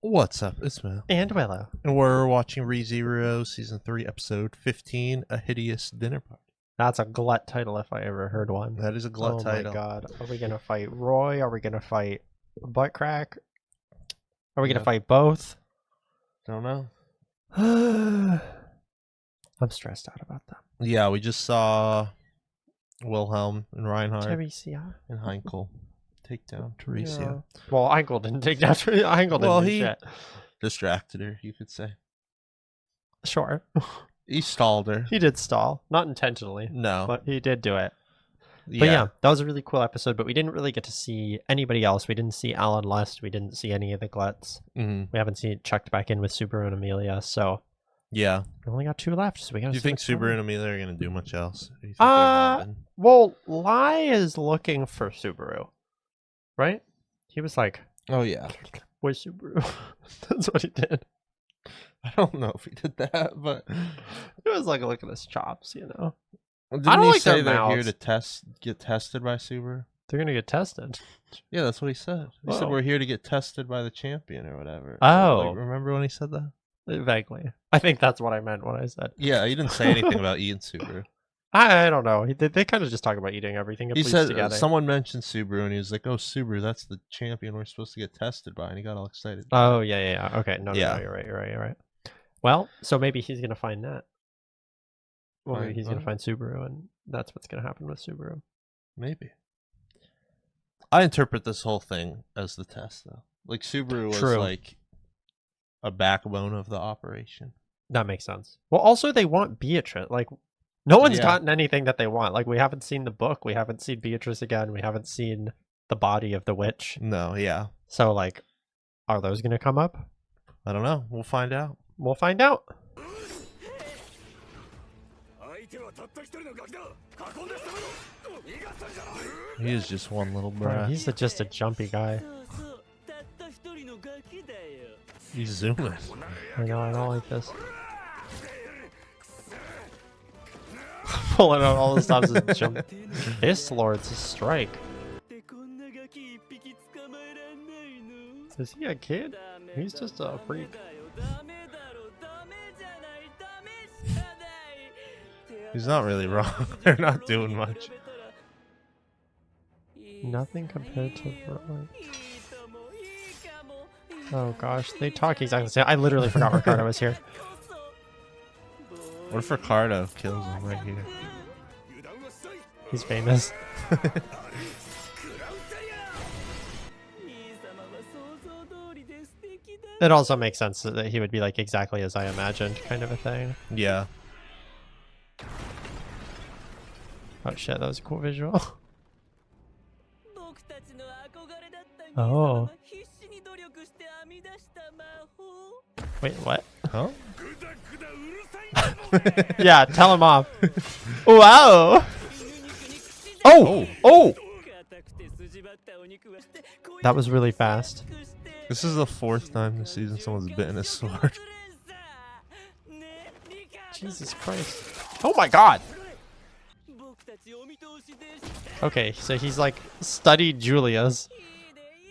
What's up? It's Matt. And Willow. And we're watching ReZero Season 3, Episode 15, A Hideous Dinner Party. That's a glut title if I ever heard one. That is a glut title. Oh my god. Are we going to fight Roy? Are we going to fight Butt Crack? Are we going to fight both? Don't know. I'm stressed out about them. Yeah, we just saw Wilhelm and Reinhardt Teresia. and Heinkel take down Teresia. Yeah. Well, Heinkel didn't take down Heinkel didn't do shit. Distracted her, you could say. Sure. He stalled her. He did stall. Not intentionally. No. But he did do it. But yeah, that was a really cool episode, but we didn't really get to see anybody else. We didn't see Alan Lust. We didn't see any of the gluts. Mm-hmm. We haven't seen checked back in with Subaru and Amelia, so yeah. we only got 2 left, so we gotta do you think Subaru and Amelia are going to do much else? Well, Lai is looking for Subaru, right? He was like, oh yeah, where's Subaru? That's what he did. I don't know if he did that, but it was like, look at his chops, you know. Didn't I don't he like say their they're here mouths. to get tested by Subaru? They're gonna get tested. Yeah, that's what he said. He said Oh. we're here to get tested by the champion or whatever. Oh. Like, remember when he said that? Vaguely. I think that's what I meant when I said. Yeah, he didn't say anything about eating Subaru. I don't know. They kind of just talk about eating everything. He said together. someone mentioned Subaru and he was like, "Oh, Subaru, that's the champion we're supposed to get tested by," and he got all excited. Oh yeah. Okay, no, Yeah. you're right. Well, so maybe he's gonna find that. Well, maybe he's gonna find Subaru, and that's what's gonna happen with Subaru. Maybe. I interpret this whole thing as the test, though. Like Subaru was like a backbone of the operation. That makes sense. Well, also they want Beatrice. Like, no one's gotten anything that they want. Like, we haven't seen the book. We haven't seen Beatrice again. We haven't seen the body of the witch. No, yeah. So, like, are those gonna come up? I don't know. We'll find out. We'll find out. He is just one little Bro, brat. he's just a jumpy guy. He's zooming. I know, I don't like this. Pulling out all the stops and jump. This Lord's a strike. Is he a kid? He's just a freak. He's not really wrong. They're not doing much. Nothing compared to Roy. Oh gosh, they talk exactly the same. I literally forgot Ricardo was here. What if Ricardo kills him right here? He's famous. It also makes sense that he would be like exactly as I imagined, kind of a thing. Yeah. Oh shit, that was a cool visual. Oh. Wait, what? Huh? Yeah, tell him off. Wow. Oh! Oh! That was really fast. This is the 4th time this season someone's bitten a sword. Jesus Christ. Oh my god! Okay, so he's like studied Julius.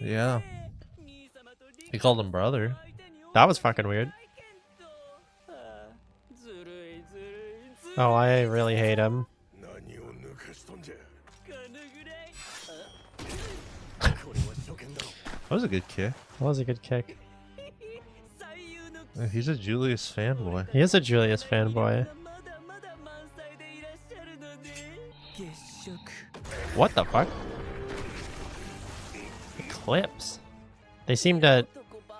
Yeah. He called him brother. That was fucking weird. Oh, I really hate him. That was a good kick. That was a good kick. He's a Julius fanboy. He is a Julius fanboy. What the fuck? The clips. They seem to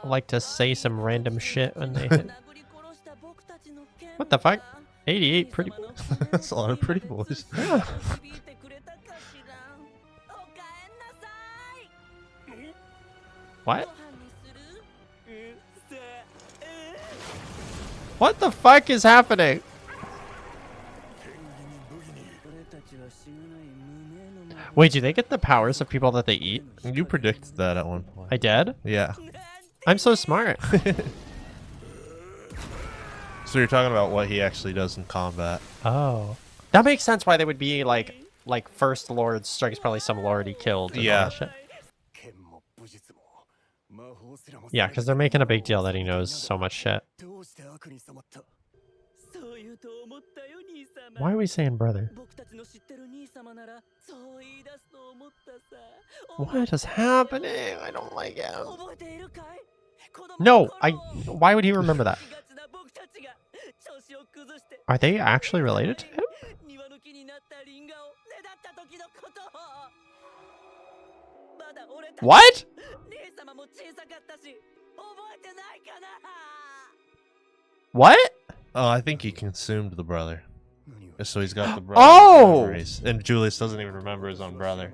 like to say some random shit when they hit. What the fuck? 88 pretty. That's a lot of pretty boys. Yeah. What? What the fuck is happening? Wait, do they get the powers of people that they eat? You predicted that at one point. I did? Yeah. I'm so smart. So you're talking about what he actually does in combat. Oh. That makes sense why they would be like first Lord strikes probably some Lord he killed. And all Yeah. that shit. Yeah, because they're making a big deal that he knows so much shit. Why are we saying brother? What is happening? I don't like him. No, why would he remember that? Are they actually related to him? What? What? Oh, I think he consumed the brother. So he's got the brother memories. And Julius doesn't even remember his own brother.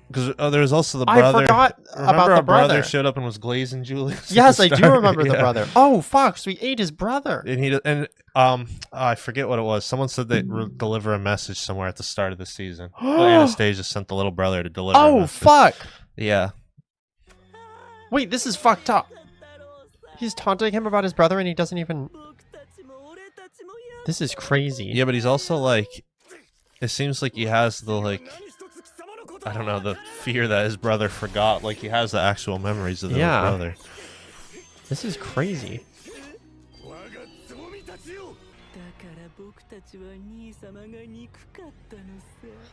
Because there was also the brother. I forgot about the brother. Showed up and was glazing Julius. Yes, I do remember the brother. Oh fuck! So he ate his brother. And I forget what it was. Someone said they deliver a message somewhere at the start of the season. Anastasia sent the little brother to deliver. Oh fuck! Yeah. Wait, this is fucked up. He's taunting him about his brother, and he doesn't even. This is crazy. Yeah, but he's also like. It seems like he has the like. I don't know, the fear that his brother forgot. Like, he has the actual memories of his brother. This is crazy.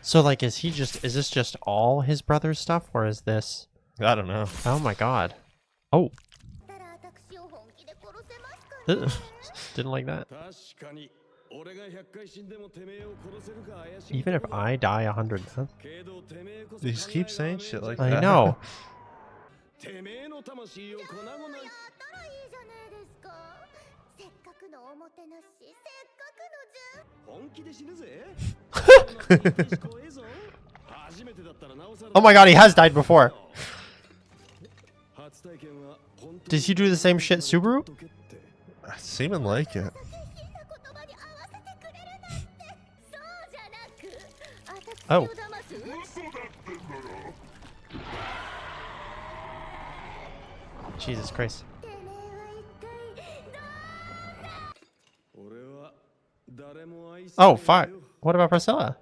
So, like, is this just all his brother's stuff, or is this... I don't know. Oh my god. Oh. Didn't like that. Even if I die 100 times. They just keep saying shit like that. I know. Oh my god, he has died before. Does he do the same shit, Subaru? Seeming like it. Oh. Jesus Christ. Oh, fuck. What about Priscilla?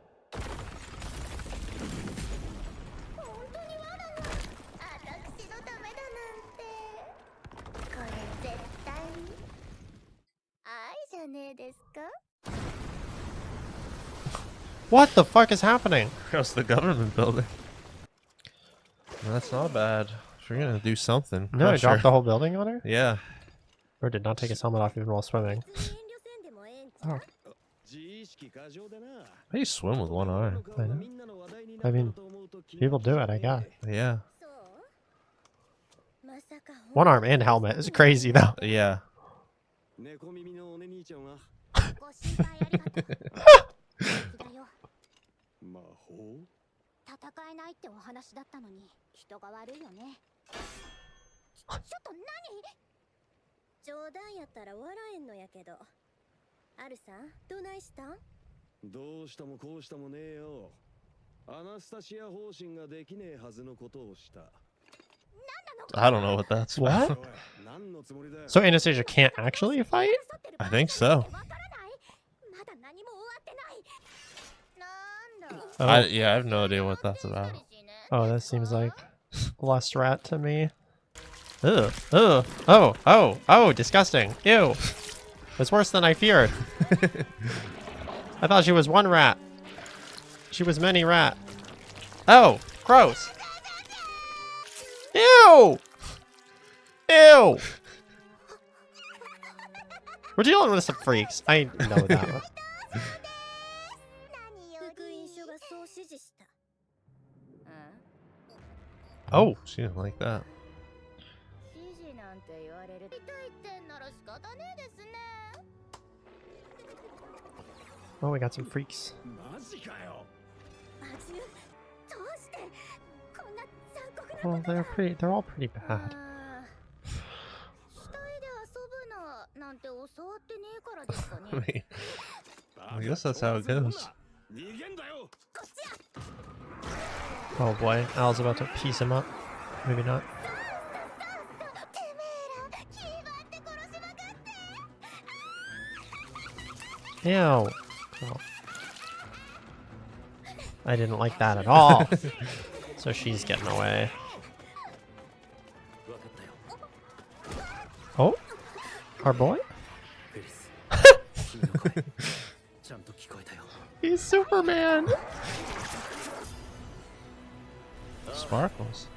What the fuck is happening? Across the government building. That's not bad. If you're gonna do something. No, he dropped the whole building on her? Yeah. Or did not take his helmet off even while swimming. Oh. How do you swim with one arm? I know. I mean, people do it, I guess. Yeah. One arm and helmet is crazy, though. Yeah. I don't know what that's about. What? So Anastasia can't actually fight? I think so. Oh. I have no idea what that's about. Oh, that seems like Lust Rat to me. Ugh. Ugh. Oh. Oh. Oh, disgusting. Ew. It's worse than I feared. I thought she was one rat. She was many rat. Oh, gross. Ew! Ew! We're dealing with some freaks. I know that one. Oh, she didn't like that. Oh, we got some freaks. Well, they're all pretty bad. I mean, I guess that's how it goes. Oh boy, Al's about to piece him up. Maybe not. Ew. Oh. I didn't like that at all. So she's getting away. Oh, our boy. He's Superman. Sparkles.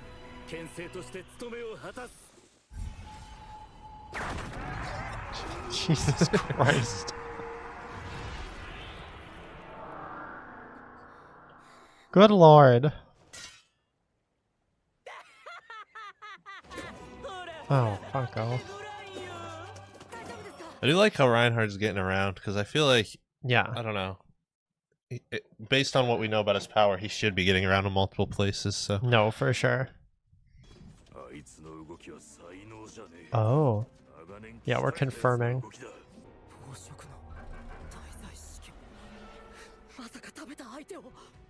Jesus Christ. Good lord. Oh, fucko. I do like how Reinhardt's getting around, because I feel like, Yeah. I don't know, based on what we know about his power, he should be getting around to multiple places, so. No, for sure. Oh. Yeah, we're confirming.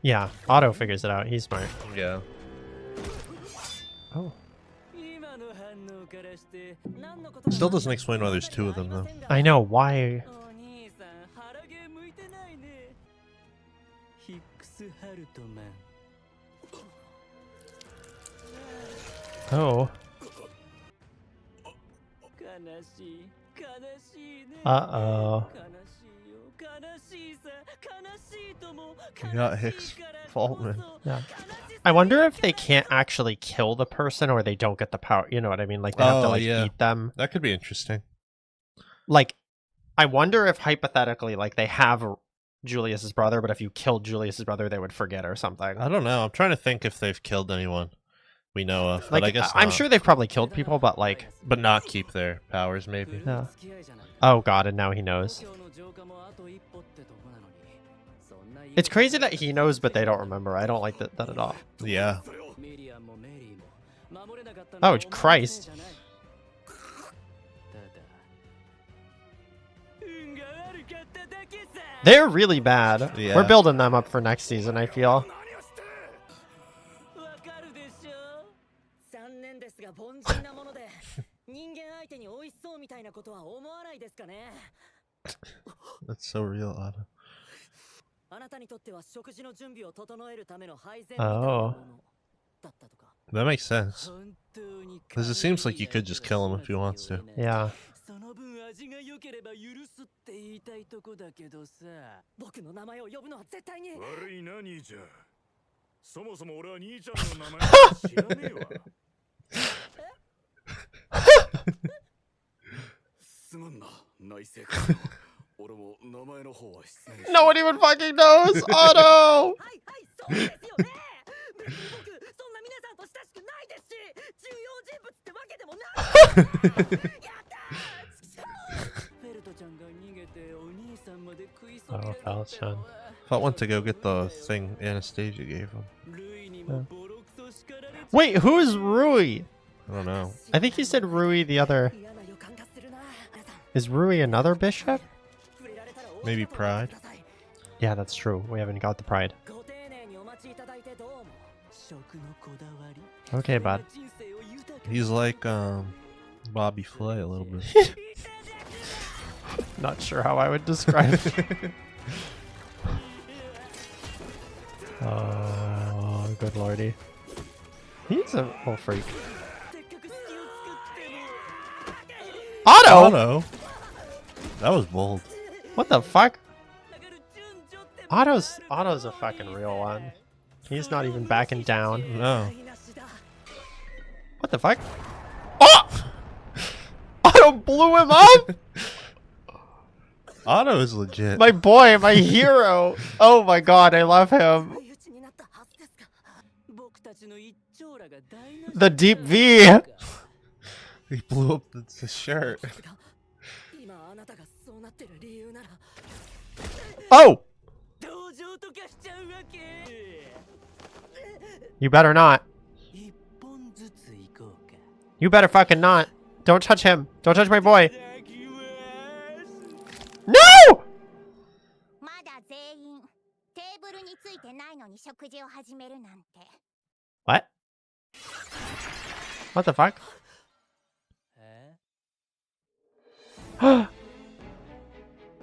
Yeah, Otto figures it out. He's smart. Yeah. Oh. Still doesn't explain why there's two of them, though. I know, why? Oh. Uh-oh. We got Hicks Faultman. Yeah. I wonder if they can't actually kill the person or they don't get the power. You know what I mean? Like, they have to, like, eat them. That could be interesting. Like, I wonder if, hypothetically, like, they have Julius's brother, but if you killed Julius's brother, they would forget or something. I don't know. I'm trying to think if they've killed anyone we know of, but like, I guess I'm not. sure they've probably killed people, but, like... But not keep their powers, maybe. Yeah. Oh, God, and now he knows. It's crazy that he knows, but they don't remember. I don't like that at all. Yeah. Oh, Christ. They're really bad. Yeah. We're building them up for next season, I feel. That's so real, Otto. Oh. That makes sense. Because it seems like you could just kill him if he wants to. Yeah. No one even fucking knows! Otto! Oh, Falchion. Felt went to go get the thing Anastasia gave him. Yeah. Wait, who is Rui? I don't know. I think he said Rui the other... Is Rui another bishop? Maybe Pride? Yeah, that's true. We haven't got the pride. Okay, bud. He's like, Bobby Flay a little bit. Not sure how I would describe it. Oh, good lordy. He's a little freak. Otto! Otto? That was bold. What the fuck? Otto's a fucking real one. He's not even backing down. No. What the fuck? Oh! Otto blew him up! Otto is legit. My boy, my hero. Oh my god, I love him. The deep V. He blew up the shirt. Oh! You better not. You better fucking not. Don't touch him. Don't touch my boy. No! What? What the fuck?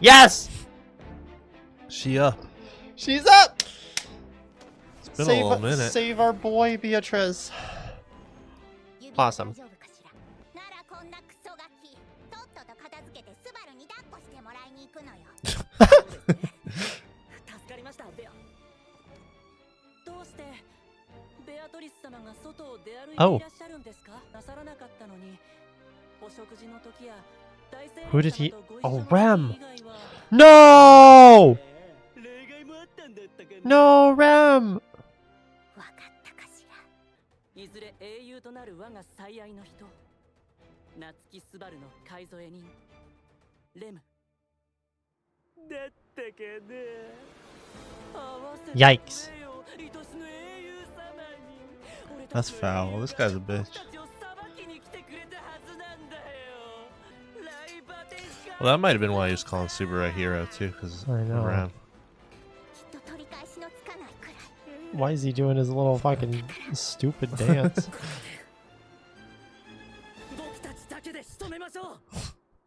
Yes! She up. She's up! It's been a little minute. Save our boy, Beatrice. Awesome. Oh. Who did he? Oh, Rem. No! No, Rem! Yikes. That's foul. This guy's a bitch. Well, that might have been why he was calling Subaru a hero too, because I know. Ram. Why is he doing his little fucking stupid dance?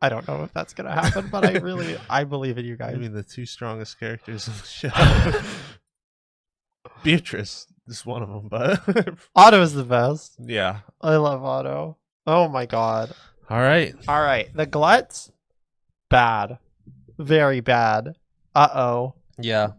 I don't know if that's gonna happen, but I believe in you guys. I mean, the two strongest characters in the show. Beatrice is one of them, but Otto is the best. yeah. I love Otto. Oh my god. All right. All right. The Gluts, bad. Very bad. Uh-oh. Yeah.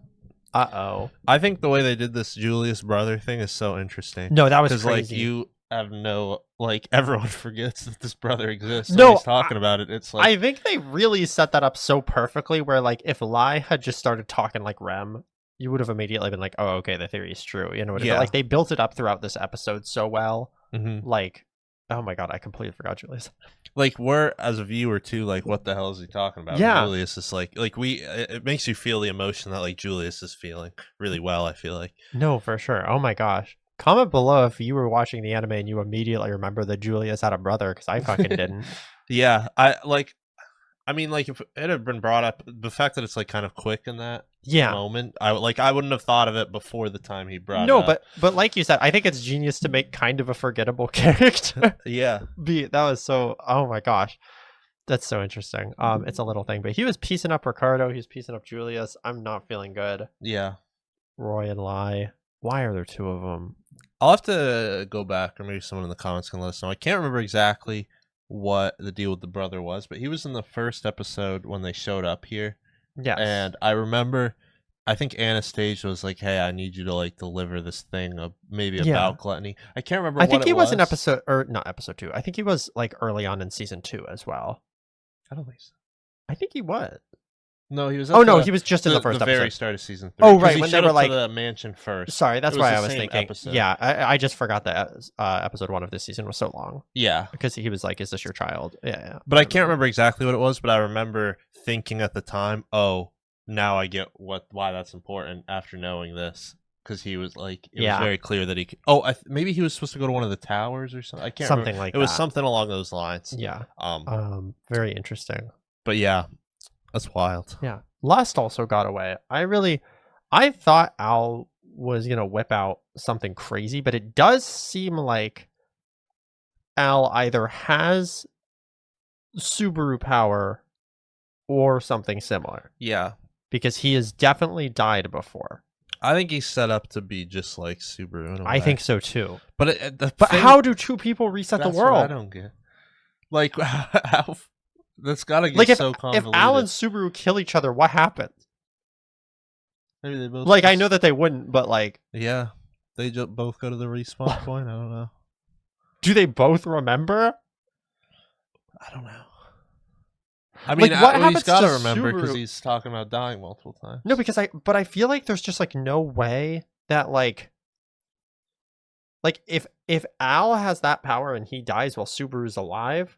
Uh-oh. I think the way they did this Julius brother thing is so interesting. No, that was Because, crazy. like, you have no... Like, everyone forgets that this brother exists. No, when he's talking about it. It's like... I think they really set that up so perfectly where, like, if Lai had just started talking like Rem, you would have immediately been like, oh, okay, the theory is true. You know what I mean? Yeah. Like, they built it up throughout this episode so well. Mm-hmm. Like, oh my god, I completely forgot Julius. Like, we're, as a viewer, too, like, what the hell is he talking about? Yeah. And Julius is like, it makes you feel the emotion that, like, Julius is feeling really well, I feel like. No, for sure. Oh my gosh. Comment below if you were watching the anime and you immediately remember that Julius had a brother, because I fucking didn't. Yeah, I mean, like, if it had been brought up, the fact that it's, like, kind of quick in that moment, I wouldn't have thought of it before the time he brought it up. No, but like you said, I think it's genius to make kind of a forgettable character. Yeah. That was so, oh my gosh. That's so interesting. It's a little thing, but he was piecing up Ricardo, he was piecing up Julius. I'm not feeling good. Yeah. Roy and Lai. Why are there two of them? I'll have to go back, or maybe someone in the comments can let us know. I can't remember exactly what the deal with the brother was, but he was in the first episode when they showed up here. Yes. And I remember, I think Anastasia was like, hey, I need you to, like, deliver this thing maybe about gluttony. I can't remember I what think he it was in episode, or not episode 2. I think he was, like, early on in season 2 as well. I don't think so. I think he was. No, he was. Oh no, he was just in the first the episode. very start of season 3. Oh right, he when they showed were up like to the mansion first. Sorry, that's why I was thinking. Episode. Yeah, I just forgot that episode 1 of this season was so long. Yeah, because he was like, "Is this your child?" Yeah. But I can't remember exactly what it was. But I remember thinking at the time, "Oh, now I get why that's important." After knowing this, because he was like, it was very clear that he could. Oh, maybe he was supposed to go to one of the towers or something. I can't remember. Like it was something along those lines. Yeah. Very interesting. But yeah, that's wild. Yeah. Lust also got away. I thought Al was gonna whip out something crazy, but it does seem like Al either has Subaru power or something similar. Yeah. Because he has definitely died before. I think he's set up to be just like Subaru in a way. I think so too. But how do two people reset the world? I don't get. Like, how... That's gotta get like so convoluted. If Al and Subaru kill each other, what happens? Maybe they both. Like, I know that they wouldn't, but like, yeah, they just both go to the respawn point. I don't know. Do they both remember? I don't know. I mean, like, what happens he's got to to remember because Subaru? he's talking about dying multiple times. No, because I feel like there's just like no way that like if Al has that power and he dies while Subaru's alive,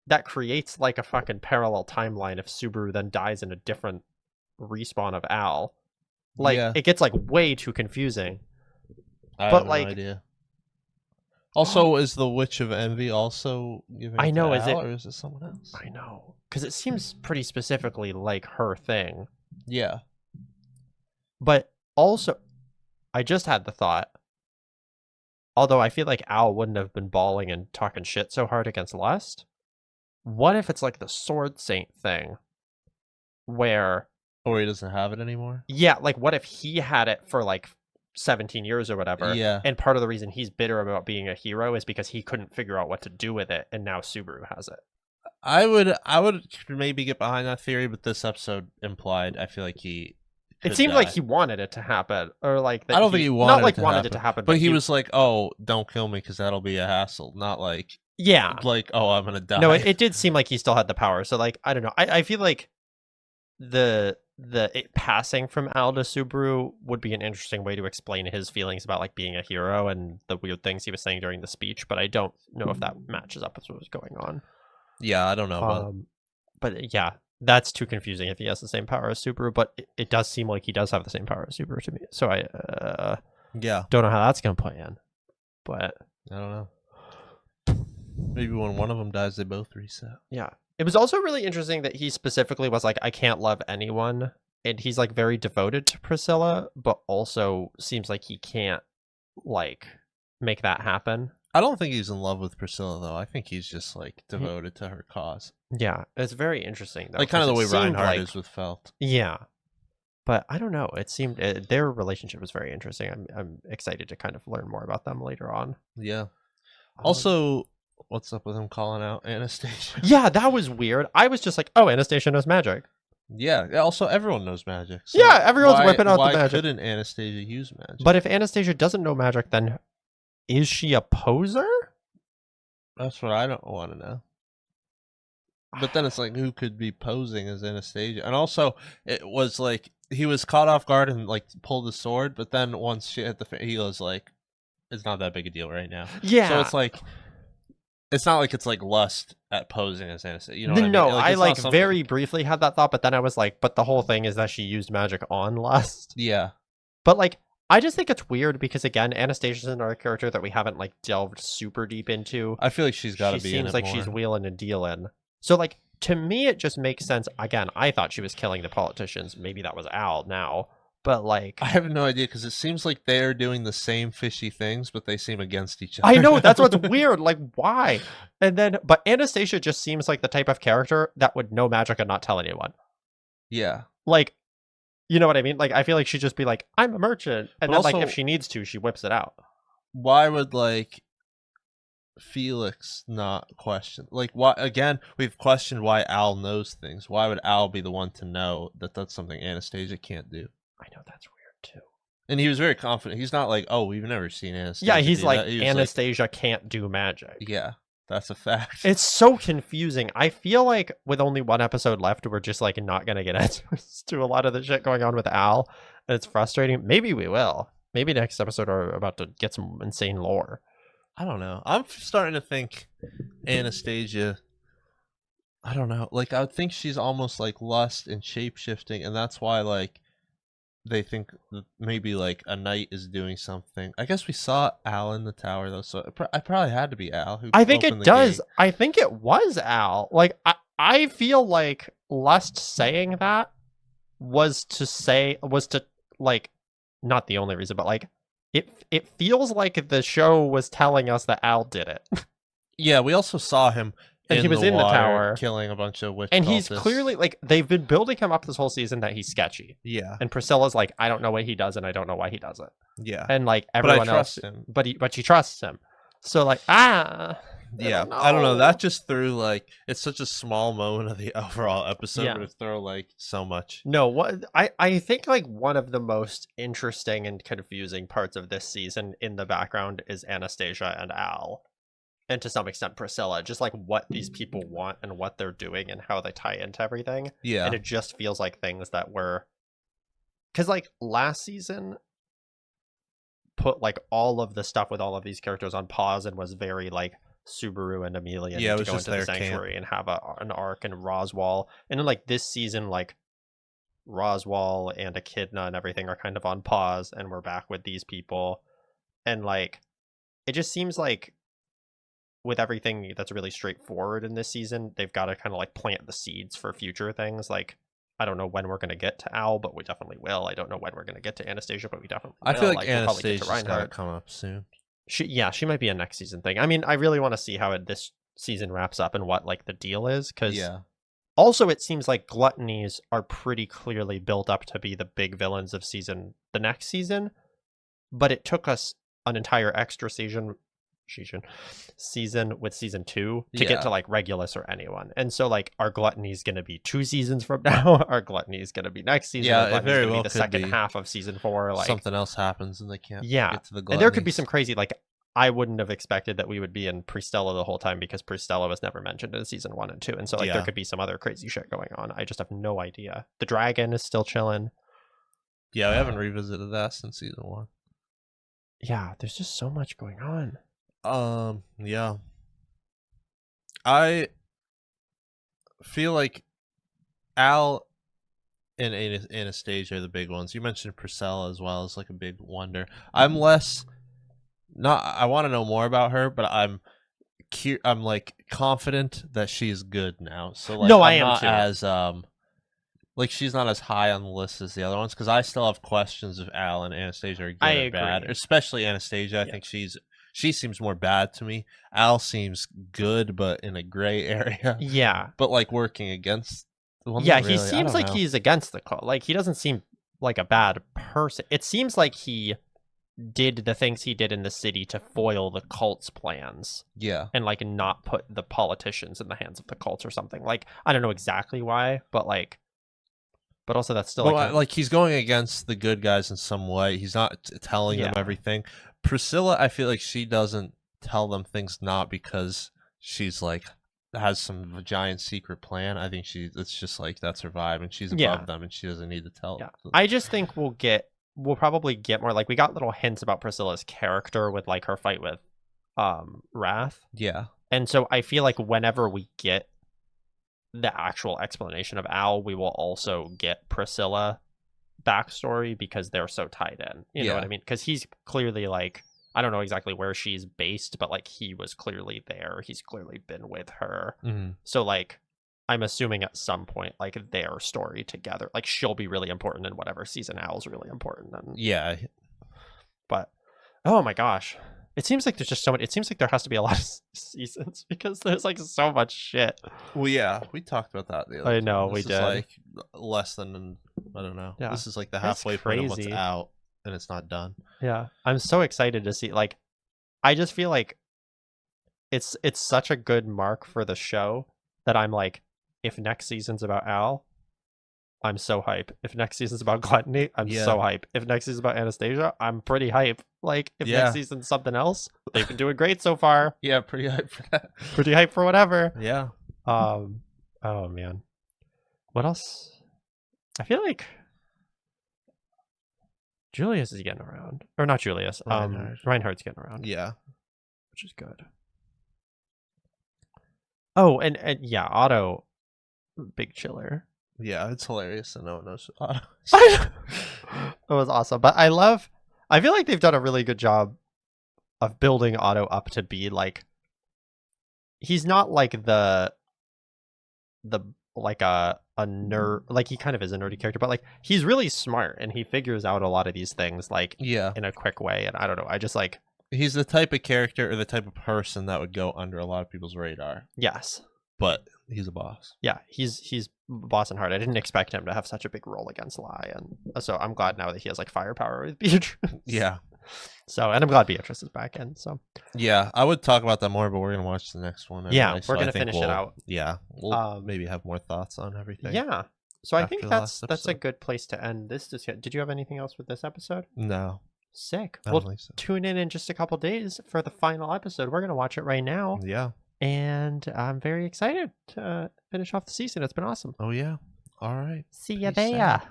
that creates like a fucking parallel timeline if Subaru then dies in a different respawn of Al. Like, it gets like way too confusing. I have no idea. Also, is the Witch of Envy also giving it to Al, or is it someone else? I know. Because it seems pretty specifically like her thing. Yeah. But also, I just had the thought, although I feel like Al wouldn't have been bawling and talking shit so hard against Lust, what if it's like the Sword Saint thing? Where... Or he doesn't have it anymore? Yeah, like what if he had it for like 17 years or whatever. Yeah. And part of the reason he's bitter about being a hero is because he couldn't figure out what to do with it, and now Subaru has it. I would maybe get behind that theory, but this episode implied I feel like he. It seemed like he wanted it to happen, or like that I don't think he wanted not like it wanted it to happen, but he was like, "Oh, don't kill me because that'll be a hassle." Not like like, "Oh, I'm gonna die." No, it did seem like he still had the power. So like, I don't know. I feel like it passing from Al to Subaru would be an interesting way to explain his feelings about like being a hero and the weird things he was saying during the speech. But I don't know if that matches up with what was going on. Yeah, I don't know. But yeah, that's too confusing if he has the same power as Subaru. But it does seem like he does have the same power as Subaru to me. So I don't know how that's gonna play in. But I don't know. Maybe when one of them dies, they both reset. Yeah. It was also really interesting that he specifically was like, I can't love anyone. And he's like very devoted to Priscilla, but also seems like he can't like make that happen. I don't think he's in love with Priscilla, though. I think he's just like devoted to her cause. Yeah. It's very interesting, though. Like kind of the way Reinhardt is with Felt. Yeah. But I don't know. It seemed their relationship was very interesting. I'm excited to kind of learn more about them later on. Yeah. Also, what's up with him calling out Anastasia? Yeah, that was weird. I was just like, oh, Anastasia knows magic. Yeah. Also, everyone knows magic. So yeah, everyone's whipping out the magic. Why couldn't Anastasia use magic? But if Anastasia doesn't know magic, then is she a poser? That's what I don't want to know. But then it's like, who could be posing as Anastasia? And also, it was like, he was caught off guard and like pulled the sword, but then once she hit he was like, it's not that big a deal right now. Yeah. So it's like, it's not like it's like lust at posing as Anastasia. You know what I mean? No, I like very briefly had that thought, but then I was like, but the whole thing is that she used magic on lust. Yeah. But like, I just think it's weird because again, Anastasia's another character that we haven't like delved super deep into. I feel like she's got to be. She seems like she's wheeling and dealing. So like, to me, it just makes sense. Again, I thought she was killing the politicians. Maybe that was Al now. But like, I have no idea because it seems like they're doing the same fishy things, but they seem against each other. I know, that's what's weird. Like, why? And then, but Anastasia just seems like the type of character that would know magic and not tell anyone. Yeah. Like, you know what I mean? Like, I feel like she'd just be like, I'm a merchant. And but then, also, like, if she needs to, she whips it out. Why would, like, Felix not question? Like, why? Again, we've questioned why Al knows things. Why would Al be the one to know that that's something Anastasia can't do? I know, that's weird, too. And he was very confident. He's not like, oh, we've never seen Anastasia. Yeah, he's like, Anastasia can't do magic. Yeah. That's a fact. It's so confusing. I feel like with only one episode left, we're just like not going to get answers to a lot of the shit going on with Al. And it's frustrating. Maybe we will. Maybe next episode are about to get some insane lore. I don't know. I'm starting to think Anastasia, I don't know. Like, I would think she's almost like lust and shape-shifting. And that's why, like, they think that maybe like a knight is doing something. I guess we saw Al in the tower though, so I probably had to be Al. I think it does. Gate. I think it was Al. Like I feel like Lust saying that was to like, not the only reason, but like it feels like the show was telling us that Al did it. Yeah, we also saw him. And he was in the tower killing a bunch of witch and cultists. He's clearly like, they've been building him up this whole season that he's sketchy. Yeah. And Priscilla's like, I don't know what he does and I don't know why he does it. Yeah. And like everyone else, him. But she trusts him. So like, I don't know. That just threw like, it's such a small moment of the overall episode, but it threw like so much. No, what I think like one of the most interesting and confusing parts of this season in the background is Anastasia and Al. And to some extent Priscilla, just like what these people want and what they're doing and how they tie into everything. Yeah. And it just feels like things that were, because like last season put like all of the stuff with all of these characters on pause and was very like Subaru and Amelia need to go into the sanctuary and have an arc, and Roswell. And then like this season, like Roswell and Echidna and everything are kind of on pause and we're back with these people. And like, it just seems like with everything that's really straightforward in this season, they've got to kind of like plant the seeds for future things. Like, I don't know when we're going to get to Al, but we definitely will. I don't know when we're going to get to Anastasia, but we definitely will. I feel like Anastasia's got to come up soon. She might be a next season thing. I mean, I really want to see how this season wraps up and what like the deal is, because also it seems like Gluttonies are pretty clearly built up to be the big villains of the next season. but it took us an entire extra season with season 2 to get to like Regulus or anyone. And so like our Gluttony is going to be 2 seasons from now. Our Gluttony is going to be next season. Yeah, our it very well be the could second be half of season 4. Like something else happens and they can't get to the Gluttony. And there could be some crazy, like I wouldn't have expected that we would be in Pristella the whole time because Pristella was never mentioned in season 1 and 2. And so like there could be some other crazy shit going on. I just have no idea. The dragon is still chilling. Yeah, we haven't revisited that since season 1. Yeah, there's just so much going on. Yeah. I feel like Al and Anastasia are the big ones. You mentioned Priscilla as well as like a big wonder. I'm less I want to know more about her, but I'm like confident that she's good now. So like no, I'm I am not too. as like she's not as high on the list as the other ones because I still have questions if Al and Anastasia are good or bad. Especially Anastasia. I think she seems more bad to me. Al seems good, but in a gray area. Yeah. But like working against the one. Yeah, he seems like he's against the cult. Like he doesn't seem like a bad person. It seems like he did the things he did in the city to foil the cult's plans. Yeah. And like not put the politicians in the hands of the cults or something. Like I don't know exactly why, but like also that's still like he's going against the good guys in some way. He's not telling them everything. Priscilla, I feel like she doesn't tell them things not because she's like has some giant secret plan. I think it's just like that's her vibe and she's above them and she doesn't need to tell them. I just think we'll probably get more, like we got little hints about Priscilla's character with like her fight with Wrath. Yeah. And so I feel like whenever we get the actual explanation of Al, we will also get Priscilla backstory because they're so tied in. You know what I mean? Because he's clearly like, I don't know exactly where she's based, but like he was clearly there. He's clearly been with her. So like I'm assuming at some point like their story together, like she'll be really important in whatever season Al's really important in. Yeah. But oh my gosh. It seems like there's just so much. It seems like there has to be a lot of seasons because there's like so much shit. Well, yeah, we talked about that the other time. I know, we did. Like less than, I don't know. Yeah. This is like the halfway point of what's out and it's not done. Yeah. I'm so excited to see, like, I just feel like it's such a good mark for the show that I'm like, if next season's about Al, I'm so hype. If next season's about Gluttony, I'm so hype. If next season's about Anastasia, I'm pretty hype. Like, if next season's something else, they've been doing great so far. Yeah, pretty hype for that. Pretty hype for whatever. Yeah. Oh man. What else? I feel like Julius is getting around. Or not Julius. Reinhardt's getting around. Yeah. Which is good. Oh, and yeah, Otto, big chiller. Yeah, it's hilarious that no one knows Otto. It was awesome. But I feel like they've done a really good job of building Otto up to be like, he's not like the like a nerd, like he kind of is a nerdy character, but like he's really smart and he figures out a lot of these things like in a quick way. And I don't know, I just like, he's the type of character or the type of person that would go under a lot of people's radar. Yes. But he's a boss. Yeah, he's boss and hard. I didn't expect him to have such a big role against Lai, and so I'm glad now that he has like firepower with Beatrice. Yeah. So, and I'm glad Beatrice is back in. So. Yeah, I would talk about that more, but we're gonna watch the next one. Anyway, yeah, we're gonna finish it out. Yeah, we'll maybe have more thoughts on everything. Yeah. So I think that's a good place to end this discussion. Did you have anything else with this episode? No. Sick. We'll tune in just a couple days for the final episode. We're gonna watch it right now. Yeah. And I'm very excited to finish off the season. It's been awesome. Oh, yeah. All right. See ya there.